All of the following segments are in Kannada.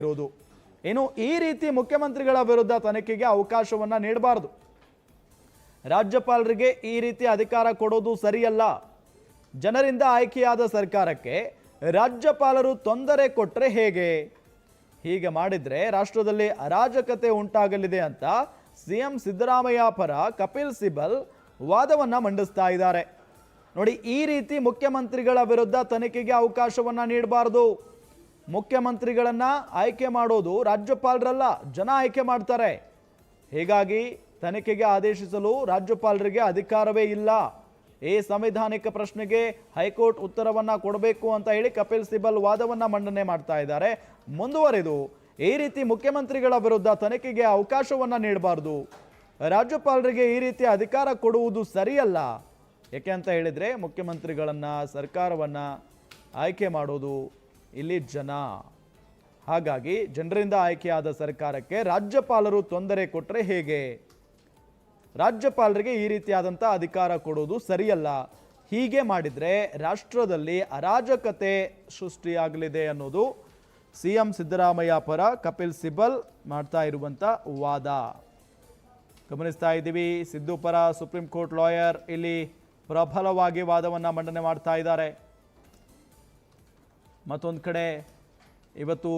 ಇರೋದು. ಇನ್ನು ಈ ರೀತಿ ಮುಖ್ಯಮಂತ್ರಿಗಳ ವಿರುದ್ಧ ತನಿಖೆಗೆ ಅವಕಾಶವನ್ನ ನೀಡಬಾರದು. ರಾಜ್ಯಪಾಲರಿಗೆ ಈ ರೀತಿ ಅಧಿಕಾರ ಕೊಡೋದು ಸರಿಯಲ್ಲ. ಜನರಿಂದ ಆಯ್ಕೆಯಾದ ಸರ್ಕಾರಕ್ಕೆ ರಾಜ್ಯಪಾಲರು ತೊಂದರೆ ಕೊಟ್ಟರೆ ಹೇಗೆ? ಹೀಗೆ ಮಾಡಿದ್ರೆ ರಾಷ್ಟ್ರದಲ್ಲಿ ಅರಾಜಕತೆ ಉಂಟಾಗಲಿದೆ ಅಂತ ಸಿಎಂ ಸಿದ್ದರಾಮಯ್ಯ ಪರ ಕಪಿಲ್ ಸಿಬಲ್ ವಾದವನ್ನ ಮಂಡಿಸ್ತಾ ಇದ್ದಾರೆ. ನೋಡಿ, ಈ ರೀತಿ ಮುಖ್ಯಮಂತ್ರಿಗಳ ವಿರುದ್ಧ ತನಿಖೆಗೆ ಅವಕಾಶವನ್ನ ನೀಡಬಾರದು. ಮುಖ್ಯಮಂತ್ರಿಗಳನ್ನ ಆಯ್ಕೆ ಮಾಡೋದು ರಾಜ್ಯಪಾಲರಲ್ಲ, ಜನ ಆಯ್ಕೆ ಮಾಡ್ತಾರೆ. ಹೀಗಾಗಿ ತನಿಖೆಗೆ ಆದೇಶಿಸಲು ರಾಜ್ಯಪಾಲರಿಗೆ ಅಧಿಕಾರವೇ ಇಲ್ಲ. ಈ ಸಂವಿಧಾನಿಕ ಪ್ರಶ್ನೆಗೆ ಹೈಕೋರ್ಟ್ ಉತ್ತರವನ್ನ ಕೊಡಬೇಕು ಅಂತ ಹೇಳಿ ಕಪಿಲ್ ಸಿಬಲ್ ವಾದವನ್ನ ಮಂಡನೆ ಮಾಡ್ತಾ ಇದ್ದಾರೆ. ಮುಂದುವರೆದು ಈ ರೀತಿ ಮುಖ್ಯಮಂತ್ರಿಗಳ ವಿರುದ್ಧ ತನಿಖೆಗೆ ಅವಕಾಶವನ್ನ ನೀಡಬಾರದು, ರಾಜ್ಯಪಾಲರಿಗೆ ಈ ರೀತಿ ಅಧಿಕಾರ ಕೊಡುವುದು ಸರಿಯಲ್ಲ. ಯಾಕೆ ಅಂತ ಹೇಳಿದ್ರೆ ಮುಖ್ಯಮಂತ್ರಿಗಳನ್ನ, ಸರ್ಕಾರವನ್ನ ಆಯ್ಕೆ ಮಾಡೋದು ಇಲ್ಲಿ ಜನ. ಹಾಗಾಗಿ ಜನರಿಂದ ಆಯ್ಕೆಯಾದ ಸರ್ಕಾರಕ್ಕೆ ರಾಜ್ಯಪಾಲರು ತೊಂದರೆ ಕೊಟ್ಟರೆ ಹೇಗೆ? ರಾಜ್ಯಪಾಲರಿಗೆ ಈ ರೀತಿಯಾದಂಥ ಅಧಿಕಾರ ಕೊಡೋದು ಸರಿಯಲ್ಲ. ಹೀಗೆ ಮಾಡಿದರೆ ರಾಷ್ಟ್ರದಲ್ಲಿ ಅರಾಜಕತೆ ಸೃಷ್ಟಿಯಾಗಲಿದೆ ಅನ್ನೋದು ಸಿಎಂ ಸಿದ್ದರಾಮಯ್ಯ ಪರ ಕಪಿಲ್ ಸಿಬಲ್ ಮಾಡ್ತಾ ಇರುವಂಥ ವಾದ ಗಮನಿಸ್ತಾ ಇದ್ದೀವಿ. ಸಿದ್ದು ಪರ ಸುಪ್ರೀಂ ಕೋರ್ಟ್ ಲಾಯರ್ ಇಲ್ಲಿ ಪ್ರಬಲವಾಗಿ ವಾದವನ್ನು ಮಂಡನೆ ಮಾಡ್ತಾ ಇದ್ದಾರೆ. ಮತ್ತೊಂದು ಕಡೆ ಇವತ್ತು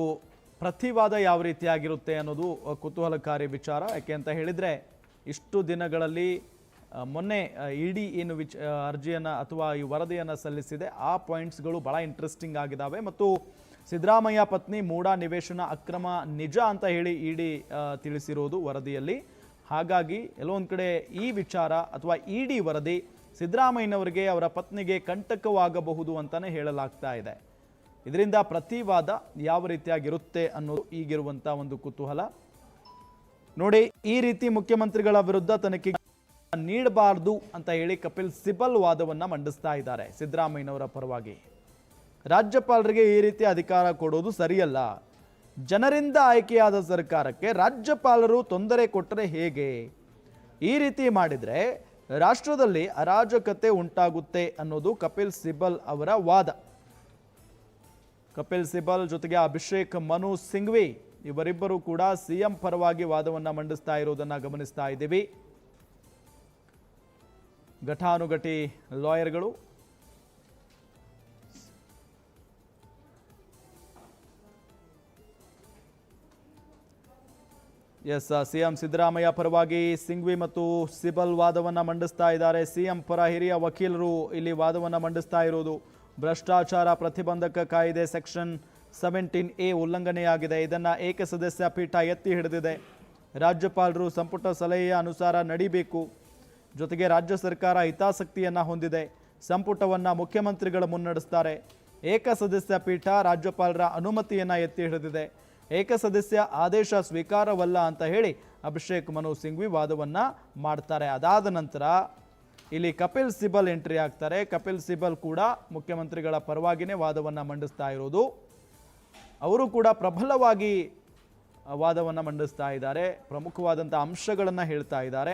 ಪ್ರತಿವಾದ ಯಾವ ರೀತಿಯಾಗಿರುತ್ತೆ ಅನ್ನೋದು ಕುತೂಹಲಕಾರಿ ವಿಚಾರ. ಯಾಕೆ ಅಂತ ಹೇಳಿದರೆ ಇಷ್ಟು ದಿನಗಳಲ್ಲಿ ಮೊನ್ನೆ ಇಡಿ ಏನು ಅರ್ಜಿಯನ್ನು ಅಥವಾ ಈ ವರದಿಯನ್ನು ಸಲ್ಲಿಸಿದೆ, ಆ ಪಾಯಿಂಟ್ಸ್ಗಳು ಭಾಳ ಇಂಟ್ರೆಸ್ಟಿಂಗ್ ಆಗಿದ್ದಾವೆ. ಮತ್ತು ಸಿದ್ದರಾಮಯ್ಯ ಪತ್ನಿ ಮೂಡಾ ನಿವೇಶನ ಅಕ್ರಮ ನಿಜ ಅಂತ ಹೇಳಿ ಇಡಿ ತಿಳಿಸಿರೋದು ವರದಿಯಲ್ಲಿ. ಹಾಗಾಗಿ ಎಲ್ಲೊಂದು ಕಡೆ ಈ ವಿಚಾರ ಅಥವಾ ಇಡಿ ವರದಿ ಸಿದ್ದರಾಮಯ್ಯನವರಿಗೆ, ಅವರ ಪತ್ನಿಗೆ ಕಂಟಕವಾಗಬಹುದು ಅಂತಲೇ ಹೇಳಲಾಗ್ತಾ ಇದೆ. ಇದರಿಂದ ಪ್ರತಿವಾದ ಯಾವ ರೀತಿಯಾಗಿರುತ್ತೆ ಅನ್ನೋದು ಈಗಿರುವಂಥ ಒಂದು ಕುತೂಹಲ. ನೋಡಿ, ಈ ರೀತಿ ಮುಖ್ಯಮಂತ್ರಿಗಳ ವಿರುದ್ಧ ತನಿಖೆ ನೀಡಬಾರದು ಅಂತ ಹೇಳಿ ಕಪಿಲ್ ಸಿಬಲ್ ವಾದವನ್ನು ಮಂಡಿಸ್ತಾ ಇದ್ದಾರೆ ಸಿದ್ದರಾಮಯ್ಯನವರ ಪರವಾಗಿ. ರಾಜ್ಯಪಾಲರಿಗೆ ಈ ರೀತಿ ಅಧಿಕಾರ ಕೊಡೋದು ಸರಿಯಲ್ಲ. ಜನರಿಂದ ಆಯ್ಕೆಯಾದ ಸರ್ಕಾರಕ್ಕೆ ರಾಜ್ಯಪಾಲರು ತೊಂದರೆ ಕೊಟ್ಟರೆ ಹೇಗೆ? ಈ ರೀತಿ ಮಾಡಿದರೆ ರಾಷ್ಟ್ರದಲ್ಲಿ ಅರಾಜಕತೆ ಉಂಟಾಗುತ್ತೆ ಅನ್ನೋದು ಕಪಿಲ್ ಸಿಬಲ್ ಅವರ ವಾದ. ಕಪಿಲ್ ಸಿಬಲ್ ಜೊತೆಗೆ ಅಭಿಷೇಕ್ ಮನು ಸಿಂಘ್ವಿ ಇವರಿಬ್ಬರು ಕೂಡ ಸಿಎಂ ಪರವಾಗಿ ವಾದವನ್ನು ಮಂಡಿಸ್ತಾ ಇರುವುದನ್ನು ಗಮನಿಸ್ತಾ ಇದ್ದೀವಿ. ಘಟಾನುಘಟಿ ಲಾಯರ್ಗಳು. ಸಿಎಂ ಸಿದ್ದರಾಮಯ್ಯ ಪರವಾಗಿ ಸಿಂಘ್ವಿ ಮತ್ತು ಸಿಬಲ್ ವಾದವನ್ನು ಮಂಡಿಸ್ತಾ ಇದ್ದಾರೆ. ಸಿಎಂ ಪರ ಹಿರಿಯ ವಕೀಲರು ಇಲ್ಲಿ ವಾದವನ್ನು ಮಂಡಿಸ್ತಾ ಇರುವುದು ಭ್ರಷ್ಟಾಚಾರ ಪ್ರತಿಬಂಧಕ ಕಾಯ್ದೆ ಸೆಕ್ಷನ್ 17A ಉಲ್ಲಂಘನೆಯಾಗಿದೆ. ಇದನ್ನು ಏಕಸದಸ್ಯ ಪೀಠ ಎತ್ತಿ ಹಿಡಿದಿದೆ. ರಾಜ್ಯಪಾಲರು ಸಂಪುಟ ಸಲಹೆಯ ಅನುಸಾರ ನಡೀಬೇಕು. ಜೊತೆಗೆ ರಾಜ್ಯ ಸರ್ಕಾರ ಹಿತಾಸಕ್ತಿಯನ್ನು ಹೊಂದಿದೆ. ಸಂಪುಟವನ್ನು ಮುಖ್ಯಮಂತ್ರಿಗಳು ಮುನ್ನಡೆಸ್ತಾರೆ. ಏಕಸದಸ್ಯ ಪೀಠ ರಾಜ್ಯಪಾಲರ ಅನುಮತಿಯನ್ನು ಎತ್ತಿ ಹಿಡಿದಿದೆ. ಏಕಸದಸ್ಯ ಆದೇಶ ಸ್ವೀಕಾರವಲ್ಲ ಅಂತ ಹೇಳಿ ಅಭಿಷೇಕ್ ಮನು ಸಿಂಘ್ವಿ ವಾದವನ್ನು ಮಾಡ್ತಾರೆ. ಅದಾದ ನಂತರ ಇಲ್ಲಿ ಕಪಿಲ್ ಸಿಬಲ್ ಎಂಟ್ರಿ ಆಗ್ತಾರೆ. ಕಪಿಲ್ ಸಿಬಲ್ ಕೂಡ ಮುಖ್ಯಮಂತ್ರಿಗಳ ಪರವಾಗಿನೇ ವಾದವನ್ನು ಮಂಡಿಸ್ತಾ ಇರೋದು. ಅವರು ಕೂಡ ಪ್ರಬಲವಾಗಿ ವಾದವನ್ನು ಮಂಡಿಸ್ತಾ ಇದ್ದಾರೆ. ಪ್ರಮುಖವಾದಂಥ ಅಂಶಗಳನ್ನು ಹೇಳ್ತಾ ಇದ್ದಾರೆ.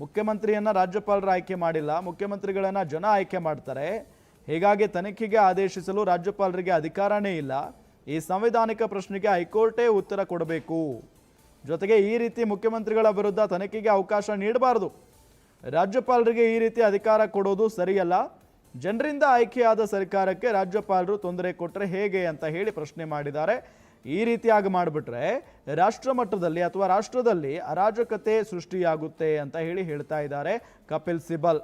ಮುಖ್ಯಮಂತ್ರಿಯನ್ನು ರಾಜ್ಯಪಾಲರು ಆಯ್ಕೆ ಮಾಡಿಲ್ಲ, ಮುಖ್ಯಮಂತ್ರಿಗಳನ್ನು ಜನ ಆಯ್ಕೆ ಮಾಡ್ತಾರೆ. ಹೀಗಾಗಿ ತನಿಖೆಗೆ ಆದೇಶಿಸಲು ರಾಜ್ಯಪಾಲರಿಗೆ ಅಧಿಕಾರನೇ ಇಲ್ಲ. ಈ ಸಂವಿಧಾನಿಕ ಪ್ರಶ್ನೆಗೆ ಹೈಕೋರ್ಟೇ ಉತ್ತರ ಕೊಡಬೇಕು. ಜೊತೆಗೆ ಈ ರೀತಿ ಮುಖ್ಯಮಂತ್ರಿಗಳ ವಿರುದ್ಧ ತನಿಖೆಗೆ ಅವಕಾಶ ನೀಡಬಾರದು. ರಾಜ್ಯಪಾಲರಿಗೆ ಈ ರೀತಿ ಅಧಿಕಾರ ಕೊಡೋದು ಸರಿಯಲ್ಲ. ಜನರಿಂದ ಆಯ್ಕೆಯಾದ ಸರ್ಕಾರಕ್ಕೆ ರಾಜ್ಯಪಾಲರು ತೊಂದರೆ ಕೊಟ್ಟರೆ ಹೇಗೆ ಅಂತ ಹೇಳಿ ಪ್ರಶ್ನೆ ಮಾಡಿದ್ದಾರೆ. ಈ ರೀತಿಯಾಗಿ ಮಾಡಿಬಿಟ್ರೆ ರಾಷ್ಟ್ರ ಮಟ್ಟದಲ್ಲಿ ಅಥವಾ ರಾಷ್ಟ್ರದಲ್ಲಿ ಅರಾಜಕತೆ ಸೃಷ್ಟಿಯಾಗುತ್ತೆ ಅಂತ ಹೇಳಿ ಹೇಳ್ತಾ ಇದ್ದಾರೆ ಕಪಿಲ್ ಸಿಬಲ್.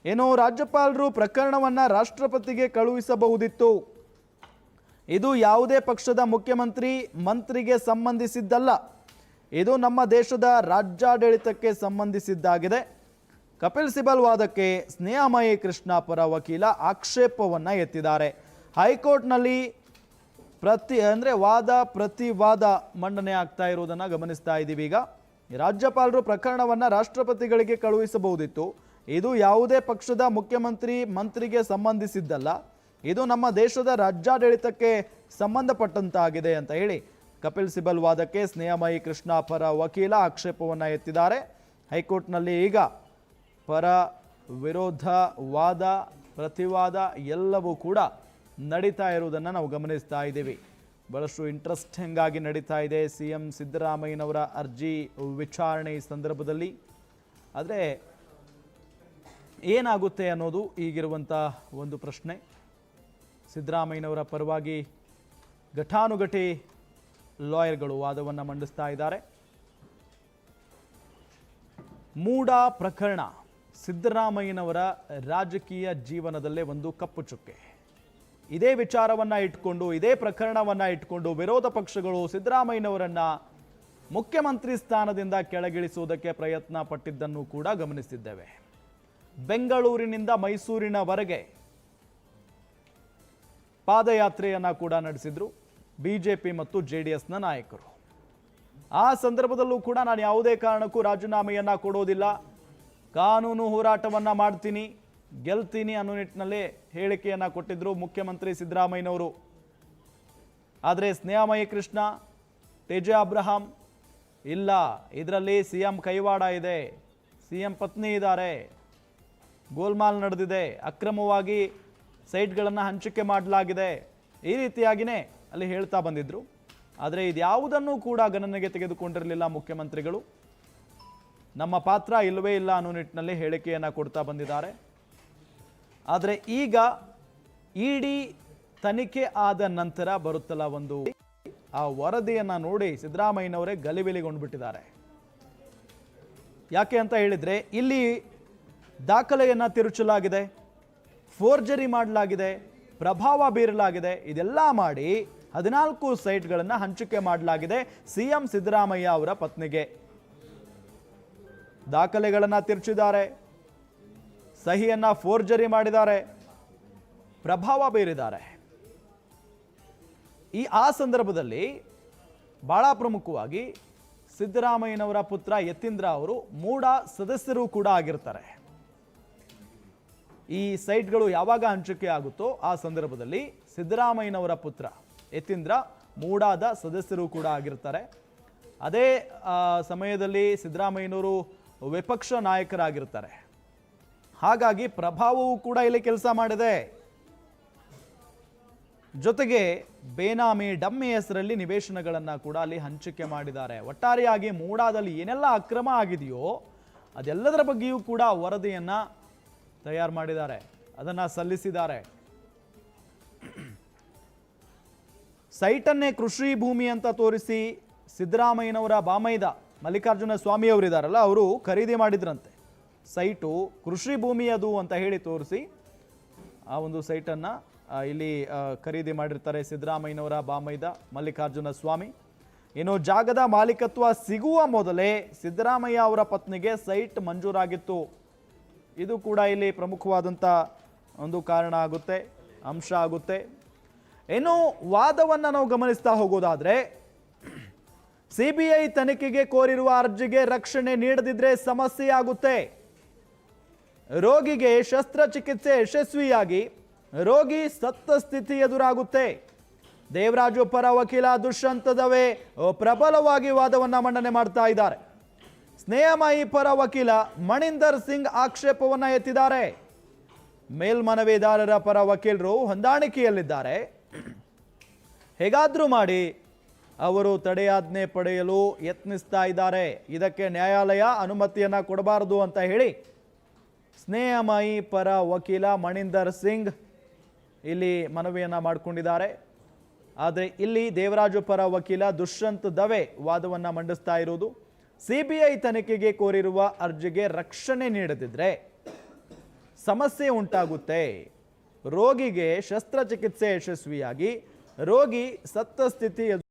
ಏನು, ರಾಜ್ಯಪಾಲರು ಪ್ರಕರಣವನ್ನು ರಾಷ್ಟ್ರಪತಿಗೆ ಕಳುಹಿಸಬಹುದಿತ್ತು. ಇದು ಯಾವುದೇ ಪಕ್ಷದ ಮುಖ್ಯಮಂತ್ರಿ ಮಂತ್ರಿಗೆ ಸಂಬಂಧಿಸಿದ್ದಲ್ಲ. ಇದು ನಮ್ಮ ದೇಶದ ರಾಜ್ಯಾಡಳಿತಕ್ಕೆ ಸಂಬಂಧಿಸಿದ್ದಾಗಿದೆ. ಕಪಿಲ್ ಸಿಬಲ್ ವಾದಕ್ಕೆ ಸ್ನೇಹಮಯಿ ಕೃಷ್ಣ ಪರ ವಕೀಲ ಆಕ್ಷೇಪವನ್ನು ಎತ್ತಿದ್ದಾರೆ. ಹೈಕೋರ್ಟ್ನಲ್ಲಿ ವಾದ ಪ್ರತಿವಾದ ಮಂಡನೆ ಆಗ್ತಾ ಇರುವುದನ್ನು ಗಮನಿಸ್ತಾ ಇದ್ದೀವಿ. ಈಗ ರಾಜ್ಯಪಾಲರು ಪ್ರಕರಣವನ್ನು ರಾಷ್ಟ್ರಪತಿಗಳಿಗೆ ಕಳುಹಿಸಬಹುದಿತ್ತು. ಇದು ಯಾವುದೇ ಪಕ್ಷದ ಮುಖ್ಯಮಂತ್ರಿ ಮಂತ್ರಿಗೆ ಸಂಬಂಧಿಸಿದ್ದಲ್ಲ. ಇದು ನಮ್ಮ ದೇಶದ ರಾಜ್ಯಾಡಳಿತಕ್ಕೆ ಸಂಬಂಧಪಟ್ಟಂತಾಗಿದೆ ಅಂತ ಹೇಳಿ ಕಪಿಲ್ ಸಿಬಲ್ ವಾದಕ್ಕೆ ಸ್ನೇಹಮಯಿ ಕೃಷ್ಣ ಪರ ವಕೀಲ ಆಕ್ಷೇಪವನ್ನು ಎತ್ತಿದ್ದಾರೆ. ಹೈಕೋರ್ಟ್ನಲ್ಲಿ ಈಗ ಪರ ವಿರೋಧ ವಾದ ಪ್ರತಿವಾದ ಎಲ್ಲವೂ ಕೂಡ ನಡೀತಾ ಇರುವುದನ್ನು ನಾವು ಗಮನಿಸ್ತಾ ಇದ್ದೀವಿ. ಬಹಳಷ್ಟು ಇಂಟ್ರೆಸ್ಟಿಂಗ್ ಆಗಿ ನಡೀತಾ ಇದೆ CM ಸಿದ್ದರಾಮಯ್ಯನವರ ಅರ್ಜಿ ವಿಚಾರಣೆ ಈ ಸಂದರ್ಭದಲ್ಲಿ. ಆದರೆ ಏನಾಗುತ್ತೆ ಅನ್ನೋದು ಈಗಿರುವಂಥ ಒಂದು ಪ್ರಶ್ನೆ. ಸಿದ್ದರಾಮಯ್ಯನವರ ಪರವಾಗಿ ಘಟಾನುಘಟಿ ಲಾಯರ್ಗಳು ವಾದವನ್ನು ಮಂಡಿಸ್ತಾ ಇದ್ದಾರೆ. ಮೂಡ ಪ್ರಕರಣ ಸಿದ್ದರಾಮಯ್ಯನವರ ರಾಜಕೀಯ ಜೀವನದಲ್ಲೇ ಒಂದು ಕಪ್ಪು ಚುಕ್ಕೆ. ಇದೇ ವಿಚಾರವನ್ನ ಇಟ್ಕೊಂಡು, ಇದೇ ಪ್ರಕರಣವನ್ನ ಇಟ್ಕೊಂಡು ವಿರೋಧ ಪಕ್ಷಗಳು ಸಿದ್ದರಾಮಯ್ಯನವರನ್ನ ಮುಖ್ಯಮಂತ್ರಿ ಸ್ಥಾನದಿಂದ ಕೆಳಗಿಳಿಸುವುದಕ್ಕೆ ಪ್ರಯತ್ನ ಪಟ್ಟಿದ್ದನ್ನು ಕೂಡ ಗಮನಿಸಿದ್ದೇವೆ. ಬೆಂಗಳೂರಿನಿಂದ ಮೈಸೂರಿನವರೆಗೆ ಪಾದಯಾತ್ರೆಯನ್ನ ಕೂಡ ನಡೆಸಿದ್ರು ಬಿಜೆಪಿ ಮತ್ತು JDSನ ನಾಯಕರು. ಆ ಸಂದರ್ಭದಲ್ಲೂ ಕೂಡ ನಾನು ಯಾವುದೇ ಕಾರಣಕ್ಕೂ ರಾಜೀನಾಮೆಯನ್ನ ಕೊಡೋದಿಲ್ಲ, ಕಾನೂನು ಹೋರಾಟವನ್ನ ಮಾಡ್ತೀನಿ, ಗೆಲ್ತೀನಿ ಅನ್ನೋ ನಿಟ್ಟಿನಲ್ಲಿ ಹೇಳಿಕೆಯನ್ನ ಕೊಟ್ಟಿದ್ರು ಮುಖ್ಯಮಂತ್ರಿ ಸಿದ್ದರಾಮಯ್ಯನವರು. ಆದರೆ ಸ್ನೇಹಮಯಿ ಕೃಷ್ಣ, ತೇಜ ಅಬ್ರಹಾಂ, ಇಲ್ಲ ಇದರಲ್ಲಿ CM ಕೈವಾಡ ಇದೆ, CM ಪತ್ನಿ ಇದ್ದಾರೆ, ಗೋಲ್ಮಾಲ್ ನಡೆದಿದೆ, ಅಕ್ರಮವಾಗಿ ಸೈಟ್ಗಳನ್ನು ಹಂಚಿಕೆ ಮಾಡಲಾಗಿದೆ, ಈ ರೀತಿಯಾಗಿಯೇ ಅಲ್ಲಿ ಹೇಳ್ತಾ ಬಂದಿದ್ರು. ಆದರೆ ಇದ್ಯಾವುದನ್ನು ಕೂಡ ಗಣನೆಗೆ ತೆಗೆದುಕೊಂಡಿರಲಿಲ್ಲ ಮುಖ್ಯಮಂತ್ರಿಗಳು. ನಮ್ಮ ಪಾತ್ರ ಇಲ್ಲವೇ ಇಲ್ಲ ಅನ್ನೋ ನಿಟ್ಟಿನಲ್ಲಿ ಹೇಳಿಕೆಯನ್ನು ಕೊಡ್ತಾ ಬಂದಿದ್ದಾರೆ. ಆದರೆ ಈಗ ಇಡಿ ತನಿಖೆ ಆದ ನಂತರ ಬರುತ್ತಲ್ಲ ಒಂದು ಆ ವರದಿಯನ್ನು ನೋಡಿ ಸಿದ್ದರಾಮಯ್ಯನವರೇ ಗಲಿಬಿಲಿಗೊಂಡ್ಬಿಟ್ಟಿದ್ದಾರೆ. ಯಾಕೆ ಅಂತ ಹೇಳಿದರೆ ಇಲ್ಲಿ ದಾಖಲೆಯನ್ನು ತಿರುಚಲಾಗಿದೆ, ಫೋರ್ಜರಿ ಮಾಡಲಾಗಿದೆ, ಪ್ರಭಾವ ಬೀರಲಾಗಿದೆ. ಇದೆಲ್ಲ ಮಾಡಿ 14 ಸೈಟ್ಗಳನ್ನು ಹಂಚಿಕೆ ಮಾಡಲಾಗಿದೆ CM ಸಿದ್ದರಾಮಯ್ಯ ಅವರ ಪತ್ನಿಗೆ. ದಾಖಲೆಗಳನ್ನು ತಿರುಚಿದ್ದಾರೆ, ಸಹಿಯನ್ನ ಫೋರ್ಜರಿ ಮಾಡಿದ್ದಾರೆ, ಪ್ರಭಾವ ಬೀರಿದ್ದಾರೆ. ಆ ಸಂದರ್ಭದಲ್ಲಿ ಬಹಳ ಪ್ರಮುಖವಾಗಿ ಸಿದ್ದರಾಮಯ್ಯನವರ ಪುತ್ರ ಯತೀಂದ್ರ ಅವರು ಮೂಡ ಸದಸ್ಯರು ಕೂಡ ಆಗಿರ್ತಾರೆ. ಈ ಸೈಟ್ಗಳು ಯಾವಾಗ ಹಂಚಿಕೆ ಆಗುತ್ತೋ ಆ ಸಂದರ್ಭದಲ್ಲಿ ಸಿದ್ದರಾಮಯ್ಯನವರ ಪುತ್ರ ಯತೀಂದ್ರ ಮೂಡಾದ ಸದಸ್ಯರು ಕೂಡ ಆಗಿರ್ತಾರೆ. ಅದೇ ಸಮಯದಲ್ಲಿ ಸಿದ್ದರಾಮಯ್ಯನವರು ವಿಪಕ್ಷ ನಾಯಕರಾಗಿರ್ತಾರೆ. ಹಾಗಾಗಿ ಪ್ರಭಾವವು ಕೂಡ ಇಲ್ಲಿ ಕೆಲಸ ಮಾಡಿದೆ. ಜೊತೆಗೆ ಬೇನಾಮಿ ಡಮ್ಮಿ ಹೆಸರಲ್ಲಿ ನಿವೇಶನಗಳನ್ನು ಕೂಡ ಅಲ್ಲಿ ಹಂಚಿಕೆ ಮಾಡಿದ್ದಾರೆ. ಒಟ್ಟಾರೆಯಾಗಿ ಮೂಡಾದಲ್ಲಿ ಏನೆಲ್ಲ ಅಕ್ರಮ ಆಗಿದೆಯೋ ಅದೆಲ್ಲದರ ಬಗ್ಗೆಯೂ ಕೂಡ ವರದಿಯನ್ನ ತಯಾರು ಮಾಡಿದ್ದಾರೆ, ಅದನ್ನ ಸಲ್ಲಿಸಿದ್ದಾರೆ. ಸೈಟನ್ನೇ ಕೃಷಿ ಭೂಮಿ ಅಂತ ತೋರಿಸಿ ಸಿದ್ದರಾಮಯ್ಯನವರ ಬಾಮೈದ ಮಲ್ಲಿಕಾರ್ಜುನ ಸ್ವಾಮಿ ಅವರಿದ್ದಾರಲ್ಲ, ಅವರು ಖರೀದಿ ಮಾಡಿದ್ರಂತೆ. ಸೈಟು ಕೃಷಿ ಭೂಮಿ ಅದು ಅಂತ ಹೇಳಿ ತೋರಿಸಿ ಆ ಒಂದು ಸೈಟನ್ನು ಇಲ್ಲಿ ಖರೀದಿ ಮಾಡಿರ್ತಾರೆ ಸಿದ್ದರಾಮಯ್ಯನವರ ಬಾಮೈದ ಮಲ್ಲಿಕಾರ್ಜುನ ಸ್ವಾಮಿ. ಇನ್ನು ಜಾಗದ ಮಾಲೀಕತ್ವ ಸಿಗುವ ಮೊದಲೇ ಸಿದ್ದರಾಮಯ್ಯ ಅವರ ಪತ್ನಿಗೆ ಸೈಟ್ ಮಂಜೂರಾಗಿತ್ತು. ಇದು ಕೂಡ ಇಲ್ಲಿ ಪ್ರಮುಖವಾದಂಥ ಒಂದು ಕಾರಣ ಆಗುತ್ತೆ, ಅಂಶ ಆಗುತ್ತೆ. ಇನ್ನು ವಾದವನ್ನು ನಾವು ಗಮನಿಸ್ತಾ ಹೋಗೋದಾದ್ರೆ, CBI ತನಿಖೆಗೆ ಕೋರಿರುವ ಅರ್ಜಿಗೆ ರಕ್ಷಣೆ ನೀಡದಿದ್ರೆ ಸಮಸ್ಯೆ ಆಗುತ್ತೆ. ರೋಗಿಗೆ ಶಸ್ತ್ರಚಿಕಿತ್ಸೆ ಯಶಸ್ವಿಯಾಗಿ ರೋಗಿ ಸತ್ತ ಸ್ಥಿತಿ ಎದುರಾಗುತ್ತೆ. ದೇವರಾಜು ಪರ ವಕೀಲ ದುಷ್ಯಂತ್ ದವೆ ಪ್ರಬಲವಾಗಿ ವಾದವನ್ನ ಮಂಡನೆ ಮಾಡ್ತಾ ಇದ್ದಾರೆ. ಸ್ನೇಹಮಯಿ ಪರ ವಕೀಲ ಮಣಿಂದರ್ ಸಿಂಗ್ ಆಕ್ಷೇಪವನ್ನ ಎತ್ತಿದ್ದಾರೆ. ಮೇಲ್ಮನವಿದಾರರ ಪರ ವಕೀಲರು ಹೊಂದಾಣಿಕೆಯಲ್ಲಿದ್ದಾರೆ. ಹೇಗಾದ್ರೂ ಮಾಡಿ ಅವರು ತಡೆಯಾಜ್ಞೆ ಪಡೆಯಲು ಯತ್ನಿಸ್ತಾ ಇದ್ದಾರೆ. ಇದಕ್ಕೆ ನ್ಯಾಯಾಲಯ ಅನುಮತಿಯನ್ನ ಕೊಡಬಾರದು ಅಂತ ಹೇಳಿ ಸ್ನೇಹಮಯಿ ಪರ ವಕೀಲ ಮಣಿಂದರ್ ಸಿಂಗ್ ಇಲ್ಲಿ ಮನವಿಯನ್ನ ಮಾಡಿಕೊಂಡಿದ್ದಾರೆ. ಆದರೆ ಇಲ್ಲಿ ದೇವರಾಜು ಪರ ವಕೀಲ ದುಷ್ಯಂತ್ ದವೆ ವಾದವನ್ನ ಮಂಡಿಸ್ತಾ ಇರುವುದು, CBI ತನಿಖೆಗೆ ಕೋರಿರುವ ಅರ್ಜಿಗೆ ರಕ್ಷಣೆ ನೀಡದಿದ್ರೆ ಸಮಸ್ಯೆ ಉಂಟಾಗುತ್ತೆ. ರೋಗಿಗೆ ಶಸ್ತ್ರಚಿಕಿತ್ಸೆ ಯಶಸ್ವಿಯಾಗಿ ರೋಗಿ ಸತ್ತ ಸ್ಥಿತಿ